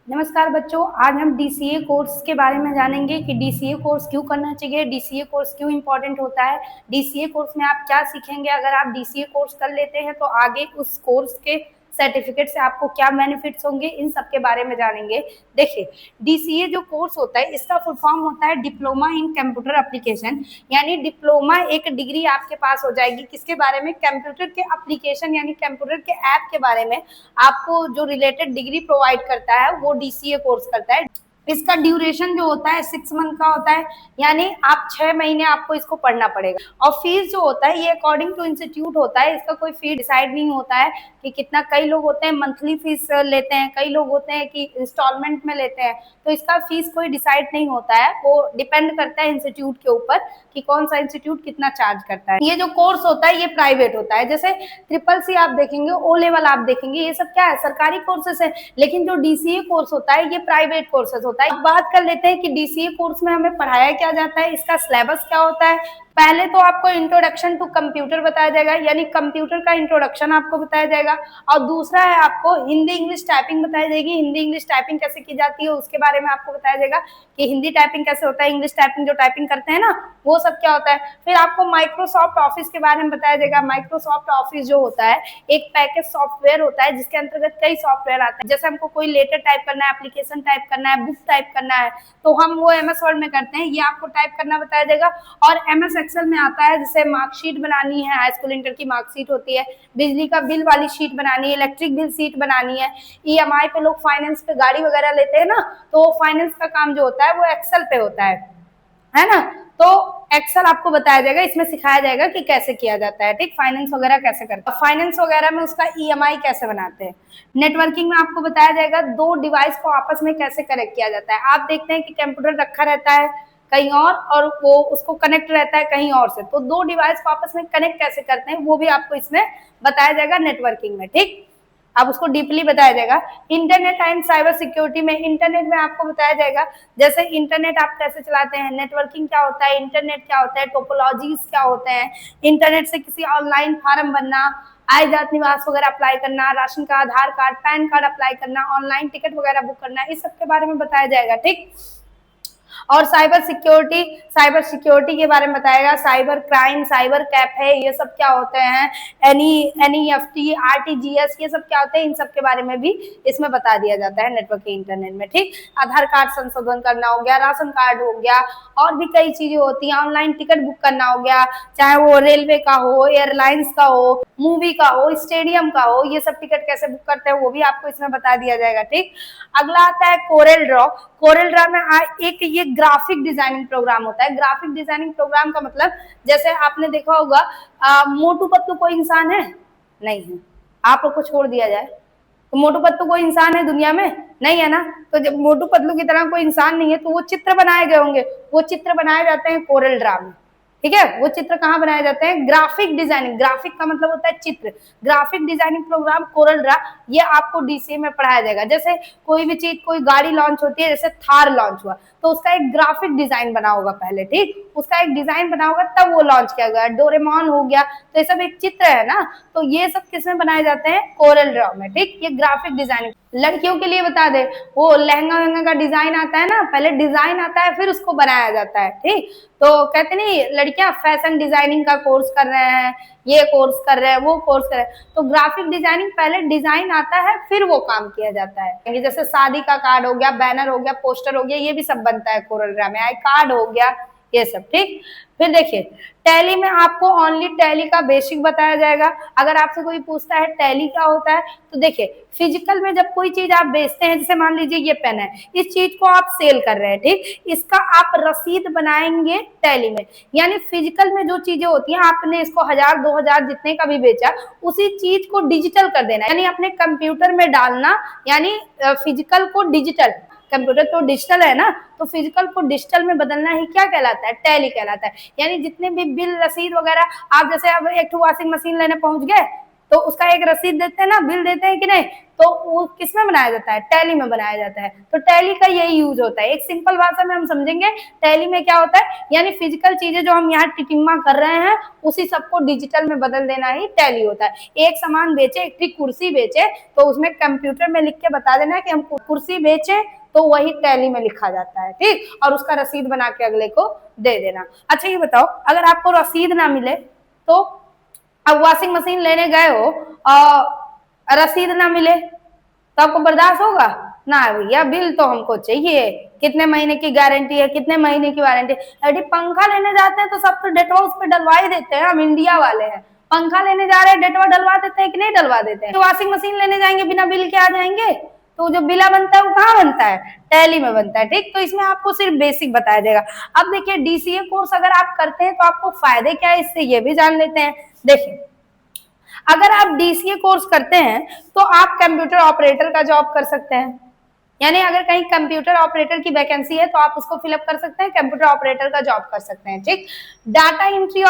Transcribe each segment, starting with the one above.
नमस्कार बच्चों, आज हम डीसीए कोर्स के बारे में जानेंगे कि डीसीए कोर्स क्यों करना चाहिए, डीसीए कोर्स क्यों इम्पोर्टेंट होता है, डीसीए कोर्स में आप क्या सीखेंगे। अगर आप डीसीए कोर्स कर लेते हैं तो आगे उस कोर्स के सर्टिफिकेट से आपको क्या बेनिफिट्स होंगे, इन सब के बारे में जानेंगे। देखिए, डीसीए जो कोर्स होता है इसका फुल फॉर्म होता है डिप्लोमा इन कंप्यूटर एप्लीकेशन। यानी डिप्लोमा एक डिग्री आपके पास हो जाएगी किसके बारे में, कंप्यूटर के एप्लीकेशन यानी कंप्यूटर के ऐप के बारे में आपको जो रिलेटेड डिग्री प्रोवाइड करता है वो डीसीए कोर्स करता है। इसका ड्यूरेशन जो होता है 6 मंथ का होता है, यानी आप 6 महीने आपको इसको पढ़ना पड़ेगा। और फीस जो होता है ये अकॉर्डिंग टू इंस्टीट्यूट होता है, इसका कोई फी डिसाइड नहीं होता है कि कितना। कई लोग होते हैं मंथली फीस लेते हैं, कई लोग होते हैं कि इंस्टॉलमेंट में लेते हैं, तो इसका फीस कोई डिसाइड नहीं होता है, वो डिपेंड करता है इंस्टीट्यूट के ऊपर कि कौन सा इंस्टीट्यूट कितना चार्ज करता है। ये जो कोर्स होता है ये प्राइवेट होता है, जैसे ट्रिपल सी आप देखेंगे, ओ लेवल आप देखेंगे, ये सब क्या है, सरकारी कोर्सेस है। लेकिन जो डीसीए कोर्स होता है ये प्राइवेट कोर्सेस होता है। अब बात कर लेते हैं कि डीसीए कोर्स में हमें पढ़ाया क्या जाता है, इसका सिलेबस क्या होता है। पहले तो आपको इंट्रोडक्शन टू कंप्यूटर बताया जाएगा, यानी कंप्यूटर का इंट्रोडक्शन आपको बताया जाएगा। और दूसरा है आपको हिंदी इंग्लिश टाइपिंग बताई जाएगी, हिंदी इंग्लिश टाइपिंग कैसे की जाती है उसके बारे में आपको बताया जाएगा कि हिंदी टाइपिंग कैसे होता है, इंग्लिश टाइपिंग जो टाइपिंग करते हैं ना वो सब क्या होता है। फिर आपको माइक्रोसॉफ्ट ऑफिस के बारे में बताया जाएगा। माइक्रोसॉफ्ट ऑफिस जो होता है एक पैकेज सॉफ्टवेयर होता है जिसके अंतर्गत कई सॉफ्टवेयर आते हैं। जैसे हमको कोई लेटर टाइप करना है, एप्लीकेशन टाइप करना है, बुक टाइप करना है, तो हम वो एमएस वर्ड में करते हैं, ये आपको टाइप करना बताया जाएगा। और एमएस एक्सेल में आता है, जैसे मार्कशीट बनानी है, हाई स्कूल इंटर की मार्कशीट होती है, बिजली का बिल वाली शीट बनानी है, इलेक्ट्रिक बिल शीट बनानी है, ईएमआई पे लोग फाइनेंस पे गाड़ी वगैरह लेते हैं ना, तो फाइनेंस का काम जो होता है वो एक्सेल पे होता है ना। तो एक्सेल आपको बताया जाएगा, इसमें सिखाया जाएगा कि कैसे किया जाता है, ठीक, फाइनेंस वगैरह कैसे करते हैं, फाइनेंस वगैरह में उसका ईएमआई कैसे बनाते हैं। नेटवर्किंग में आपको बताया जाएगा दो डिवाइस को आपस में कैसे कनेक्ट किया जाता है। आप देखते हैं कि कंप्यूटर रखा रहता है कहीं और वो उसको कनेक्ट रहता है कहीं और से, तो दो डिवाइस को आपस में कनेक्ट कैसे करते हैं वो भी आपको इसमें बताया जाएगा नेटवर्किंग में, ठीक। अब उसको डीपली बताया जाएगा। इंटरनेट एंड साइबर सिक्योरिटी में, इंटरनेट में आपको बताया जाएगा जैसे इंटरनेट आप कैसे चलाते हैं, नेटवर्किंग क्या होता है, इंटरनेट क्या होता है, टोपोलॉजीज क्या होते हैं, इंटरनेट से किसी ऑनलाइन फॉर्म भरना, आय जात निवास वगैरह अप्लाई करना, राशन का आधार कार्ड पैन कार्ड अप्लाई करना, ऑनलाइन टिकट वगैरह बुक करना, इस सब के बारे में बताया जाएगा, ठीक। और साइबर सिक्योरिटी के बारे में बताएगा, साइबर क्राइम, साइबर कैफे, ये सब क्या होते हैं, एनईएफटी, आरटीजीएस, ये सब क्या होते हैं, इन सब के बारे में भी इसमें बता दिया जाता है नेटवर्किंग इंटरनेट में, ठीक। आधार कार्ड संशोधन करना हो गया, राशन कार्ड हो गया, और भी कई चीजें होती हैं, ऑनलाइन टिकट बुक करना हो गया, चाहे वो रेलवे का हो, एयरलाइंस का हो, मूवी का हो, स्टेडियम का हो, ये सब टिकट कैसे बुक करते हैं वो भी आपको इसमें बता दिया जाएगा, ठीक। अगला आता है कोरेल ड्रॉ। कोरेल ड्रॉ में एक ये ग्राफिक डिजाइनिंग प्रोग्राम होता है। ग्राफिक डिजाइनिंग प्रोग्राम का मतलब, जैसे आपने देखा होगा मोटू पतलू कोई इंसान है नहीं है, आप लोग को छोड़ दिया जाए तो मोटू पतलू कोई इंसान है दुनिया में, नहीं है ना। तो जब मोटू पतलू की तरह कोई इंसान नहीं है तो वो चित्र बनाए गए होंगे, वो चित्र बनाए जाते हैं कोरेल ड्रॉ में, ठीक है। वो चित्र कहाँ बनाए जाते हैं, ग्राफिक डिजाइनिंग, ग्राफिक का मतलब होता है चित्र, graphic designing program Corel Draw, ये आपको डीसीए में पढ़ाया जाएगा। जैसे कोई भी चीज, कोई गाड़ी लॉन्च होती है, जैसे थार लॉन्च हुआ तो उसका एक ग्राफिक डिजाइन बना होगा पहले, ठीक, उसका एक डिजाइन बना होगा तब वो लॉन्च किया गया। डोरेमोन हो गया, तो ये सब एक चित्र है ना, तो ये सब किसमें बनाए जाते हैं, कोरल ड्रॉ में, ठीक। ये ग्राफिक डिजाइनिंग। लड़कियों के लिए बता दे, वो लहंगा वहंगा का डिजाइन आता है ना, पहले डिजाइन आता है फिर उसको बनाया जाता है, ठीक। तो कहते नहीं लड़कियां फैशन डिजाइनिंग का कोर्स कर रहे हैं, ये कोर्स कर रहे हैं, वो कोर्स कर रहे हैं, तो ग्राफिक डिजाइनिंग पहले डिजाइन आता है फिर वो काम किया जाता है। जैसे शादी का कार्ड हो गया, बैनर हो गया, पोस्टर हो गया, ये भी सब बनता है कोरल ड्रा में, आई कार्ड हो गया, ये सब, ठीक। फिर देखिए टैली में आपको ओनली टैली का बेसिक बताया जाएगा। अगर आपसे कोई पूछता है टैली क्या होता है, तो देखिए फिजिकल में जब कोई चीज आप बेचते हैं, जैसे मान लीजिए ये पेन है, इस चीज को आप सेल कर रहे हैं, ठीक, इसका आप रसीद बनाएंगे टैली में। यानी फिजिकल में जो चीजें होती हैं, आपने इसको 1000 2000 जितने का भी बेचा, उसी चीज को डिजिटल कर देना, यानी अपने कंप्यूटर में डालना, यानी फिजिकल को डिजिटल, कंप्यूटर तो डिजिटल है ना, तो फिजिकल को डिजिटल में बदलना ही क्या कहलाता है, टैली कहलाता है। यानी जितने भी बिल रसीद वगैरह, आप जैसे अब एक वॉशिंग मशीन लेने पहुंच गए तो उसका एक रसीद देते हैं ना, बिल देते हैं कि नहीं, तो वो किसमें बनाया जाता है, टैली में बनाया जाता है। तो टैली का यही यूज होता है। एक सिंपल भाषा में हम समझेंगे टैली में क्या होता है, यानी फिजिकल चीजें जो हम यहाँ टिटिम्मा कर रहे हैं उसी सबको डिजिटल में बदल देना ही टैली होता है। एक सामान बेचे, एक कुर्सी बेचे, तो उसमें कंप्यूटर में लिख के बता देना कि हम कुर्सी बेचे, तो वही टैली में लिखा जाता है, ठीक, और उसका रसीद बना के अगले को दे देना। अच्छा ये बताओ, अगर आपको रसीद ना मिले तो, अब वॉशिंग मशीन लेने गए हो और रसीद ना मिले तो आपको बर्दाश्त होगा ना? भैया बिल तो हमको चाहिए, कितने महीने की गारंटी है, कितने महीने की वारंटी। यदि पंखा लेने जाते हैं तो सब तो डेटवा उस पर डलवा ही देते हैं, हम इंडिया वाले हैं। पंखा लेने जा रहे हैं, डेटवा डलवा देते हैं कि नहीं डलवा देते हैं? तो वॉशिंग मशीन लेने जाएंगे बिना बिल के आ जाएंगे? तो जो बिला बनता है वो कहाँ बनता है, टैली में बनता है, ठीक। तो इसमें आपको सिर्फ बेसिक बताया जाएगा। अब देखिए डीसीए कोर्स अगर आप करते हैं तो आपको फायदे क्या है इससे ये भी जान लेते हैं। देखिए अगर आप डीसीए कोर्स करते हैं तो आप कंप्यूटर ऑपरेटर का जॉब कर सकते हैं, यानी अगर कहीं कंप्यूटर ऑपरेटर की वैकेंसी है तो आप उसको फिलअप कर सकते हैं, कंप्यूटर ऑपरेटर का जॉब कर सकते हैं, ठीक। डाटा एंट्री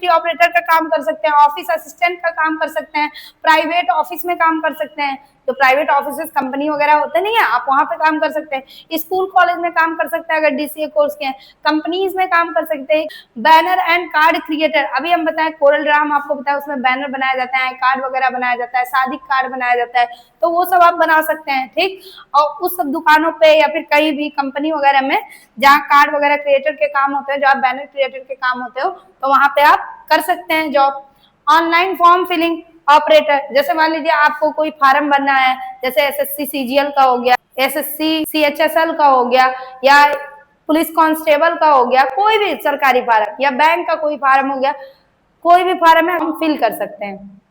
ऑपरेटर का काम कर सकते हैं, ऑफिस असिस्टेंट का काम कर सकते हैं, प्राइवेट ऑफिस में काम कर सकते हैं, तो प्राइवेट ऑफिस कंपनी वगैरह होते नहीं है, आप वहां पे काम कर सकते हैं। स्कूल कॉलेज में काम कर सकते हैं अगर डीसीए कोर्स के हैं, कंपनीज में काम कर सकते हैं। बैनर एंड कार्ड क्रिएटर, अभी हम बताएं कोरल ड्राम आपको बताया, उसमें बैनर बनाया जाता है, कार्ड वगैरह बनाया जाता है, शादी कार्ड बनाया जाता है, तो वो सब आप बना सकते हैं, ठीक। और उस सब दुकानों पे या फिर कहीं भी कंपनी वगैरह में जहाँ कार्ड वगैरह क्रिएटर के काम होते हैं, जो आप बैनर क्रिएटर के काम होते हो, तो वहां पे आप कर सकते हैं job. Online form filling operator, जैसे मान लीजिए आपको कोई फार्म भरना है, जैसे एसएससी सीजीएल का हो गया, एसएससी सीएचएसएल का हो गया, या पुलिस कांस्टेबल का हो गया, कोई भी सरकारी फार्म, या बैंक का कोई फार्म हो गया, कोई भी फार्म है हम फिल कर सकते हैं।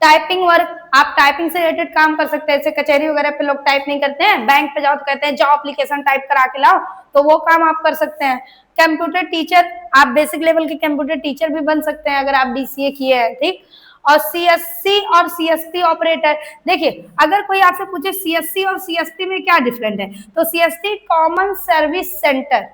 टाइपिंग वर्क, आप टाइपिंग से रिलेटेड काम कर सकते हैं, जैसे कचहरी वगैरह पे लोग टाइप नहीं करते हैं, बैंक पे जाओ तो कहते हैं जाओ एप्लीकेशन टाइप करा के लाओ, तो वो काम आप कर सकते हैं। कंप्यूटर टीचर, आप बेसिक लेवल के कंप्यूटर टीचर भी बन सकते हैं अगर आप डीसीए किए हैं, ठीक। और सीएससी और सीएसपी ऑपरेटर, देखिए अगर कोई आपसे पूछे सीएससी और सीएसपी में क्या डिफरेंट है, तो सीएससी कॉमन सर्विस सेंटर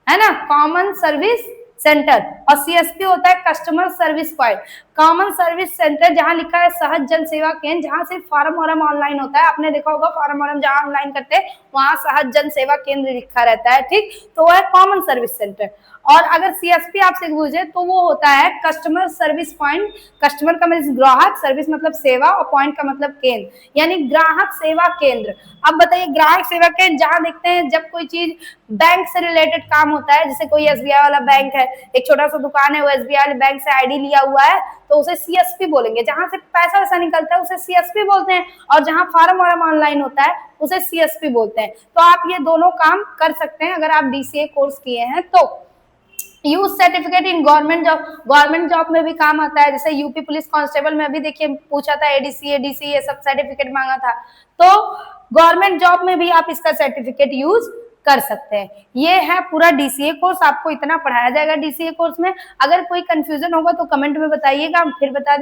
है ना, कॉमन सर्विस सेंटर, और सीएसपी होता है customer service point. Common service centre जहां लिखा है सहज जन सेवा केंद्र, जहां सिर्फ फॉर्म वॉर्म ऑनलाइन होता है, आपने देखा होगा फॉर्म वॉर्म जहां ऑनलाइन करते हैं वहां सहज जन सेवा केंद्र लिखा रहता है, ठीक, तो वो है कॉमन सर्विस सेंटर। और अगर सीएसपी आपसे पूछे तो वो होता है कस्टमर सर्विस पॉइंट। कस्टमर का मतलब ग्राहक, सर्विस मतलब सेवा, और पॉइंट का मतलब केंद्र, यानी ग्राहक सेवा केंद्र। अब बताइए ग्राहक सेवा केंद्र जहां देखते हैं जब कोई चीज बैंक से रिलेटेड काम होता है, जैसे कोई एसबीआई वाला बैंक है, एक छोटा सा दुकान है, वो एसबीआई वाले बैंक से आईडी लिया हुआ है, तो उसे सीएसपी बोलेंगे। जहां से पैसा वैसा निकलता है उसे सीएसपी बोलते हैं, और जहां फार्म वार्म ऑनलाइन होता है उसे सीएसपी बोलते हैं। तो आप ये दोनों काम कर सकते हैं अगर आप डीसीए कोर्स किए हैं तो। Use certificate in government job में भी काम आता है, जैसे यूपी पुलिस कांस्टेबल में अभी देखिए पूछा था एडीसी एडीसी ये सब सर्टिफिकेट मांगा था, तो गवर्नमेंट जॉब में भी आप इसका सर्टिफिकेट यूज कर सकते हैं। ये है पूरा डीसीए कोर्स, आपको इतना पढ़ाया जाएगा डीसीए कोर्स में। अगर कोई कंफ्यूजन होगा तो कमेंट में बताइएगा, हम फिर बता